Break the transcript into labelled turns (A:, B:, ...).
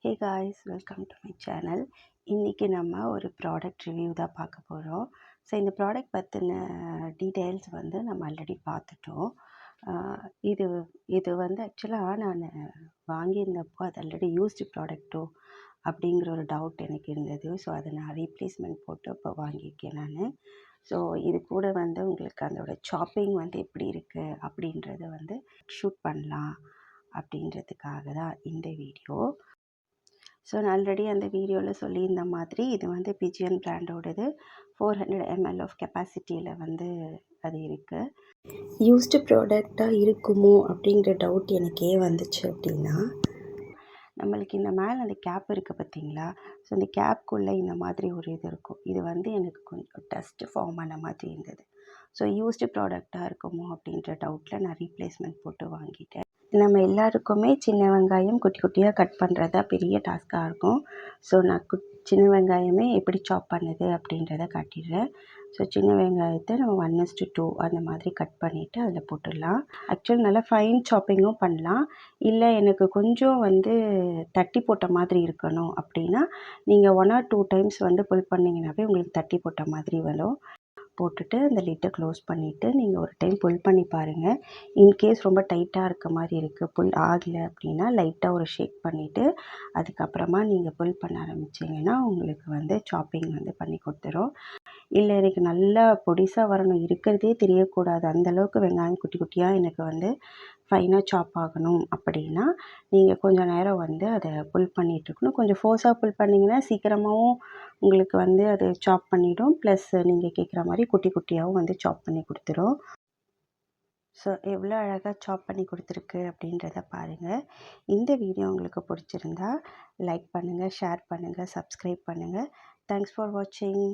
A: Hey guys, welcome to my channel. இன்றைக்கி நம்ம ஒரு ப்ராடக்ட் ரிவ்யூ தான் பார்க்க போகிறோம். ஸோ இந்த ப்ராடக்ட் பற்றின டீட்டெயில்ஸ் வந்து நம்ம ஆல்ரெடி பார்த்துட்டோம். இது இது வந்து ஆக்சுவலாக நான் வாங்கியிருந்தப்போ அது ஆல்ரெடி யூஸ்டு ப்ராடக்ட்டோ அப்படிங்கிற ஒரு டவுட் எனக்கு இருந்தது. ஸோ அதை நான் ரீப்ளேஸ்மெண்ட் போட்டு இப்போ வாங்கியிருக்கேன் நான். ஸோ இது கூட வந்து உங்களுக்கு அதோட சாப்பிங் வந்து எப்படி இருக்குது அப்படின்றத வந்து ஷூட் பண்ணலாம் அப்படின்றதுக்காக தான் இந்த வீடியோ. ஸோ நான் ஆல்ரெடி அந்த வீடியோவில் சொல்லியிருந்த மாதிரி இது வந்து பிஜியன் பிராண்டோடது 400 ml ஆஃப் கெப்பாசிட்டியில் வந்து அது இருக்குது. யூஸ்டு ப்ராடக்டாக இருக்குமோ அப்படிங்கிற டவுட் எனக்கு ஏன் வந்துச்சு அப்படின்னா, நம்மளுக்கு இந்த மேலே அந்த கேப் இருக்குது பார்த்தீங்களா? ஸோ அந்த கேப்குள்ளே இந்த மாதிரி ஒரு இது இருக்கும். இது வந்து எனக்கு கொஞ்சம் டஸ்ட்டு ஃபார்ம் ஆன மாதிரி இருந்தது. ஸோ யூஸ்டு ப்ராடக்டாக இருக்குமோ அப்படின்ற டவுட்டில் நான் ரீப்ளேஸ்மெண்ட் போட்டு வாங்கிட்டேன். நம்ம எல்லாருக்குமே சின்ன வெங்காயம் குட்டி குட்டியாக கட் பண்ணுறது தான் பெரிய டாஸ்க்காக இருக்கும். ஸோ நான் சின்ன வெங்காயமே எப்படி சாப் பண்ணுது அப்படின்றத காட்டிடுறேன். ஸோ சின்ன வெங்காயத்தை நம்ம 1:2 அந்த மாதிரி கட் பண்ணிவிட்டு அதில் போட்டுடலாம். ஆக்சுவலி நல்லா ஃபைன் சாப்பிங்கும் பண்ணலாம். இல்லை எனக்கு கொஞ்சம் வந்து தட்டி போட்ட மாதிரி இருக்கணும் அப்படின்னா நீங்கள் 1 or 2 டைம்ஸ் வந்து புல் பண்ணிங்கனாவே உங்களுக்கு தட்டி போட்ட மாதிரி வரும். போட்டுட்டு அந்த லிட்டை க்ளோஸ் பண்ணிவிட்டு நீங்கள் ஒரு டைம் புல் பண்ணி பாருங்கள். இன்கேஸ் ரொம்ப டைட்டாக இருக்க மாதிரி இருக்குது, புல் ஆகலை அப்படின்னா லைட்டாக ஒரு ஷேக் பண்ணிவிட்டு அதுக்கப்புறமா நீங்கள் புல் பண்ண ஆரம்பிச்சிங்கன்னா உங்களுக்கு வந்து சாப்பிங் வந்து பண்ணி கொடுத்துரும். இல்லை எனக்கு நல்லா பொடிசாக வரணும், இருக்கிறதே தெரியக்கூடாது, அந்தளவுக்கு வெங்காயம் குட்டி குட்டியாக எனக்கு வந்து ஃபைனாக சாப் ஆகணும் அப்படின்னா நீங்கள் கொஞ்சம் நேரம் வந்து அதை புல் பண்ணிகிட்ருக்கணும். கொஞ்சம் ஃபோர்ஸாக புல் பண்ணிங்கன்னா சீக்கிரமாகவும் உங்களுக்கு வந்து அது சாப் பண்ணிவிடும். ப்ளஸ் நீங்கள் கேட்குற மாதிரி குட்டி குட்டியாகவும் வந்து சாப் பண்ணி கொடுத்துரும். ஸோ எவ்வளோ அழகாக சாப் பண்ணி கொடுத்துருக்கு அப்படின்றத பாருங்கள். இந்த வீடியோ உங்களுக்கு பிடிச்சிருந்தா லைக் பண்ணுங்கள், ஷேர் பண்ணுங்கள், சப்ஸ்கிரைப் பண்ணுங்கள். தேங்க்ஸ் ஃபார் வாட்சிங்.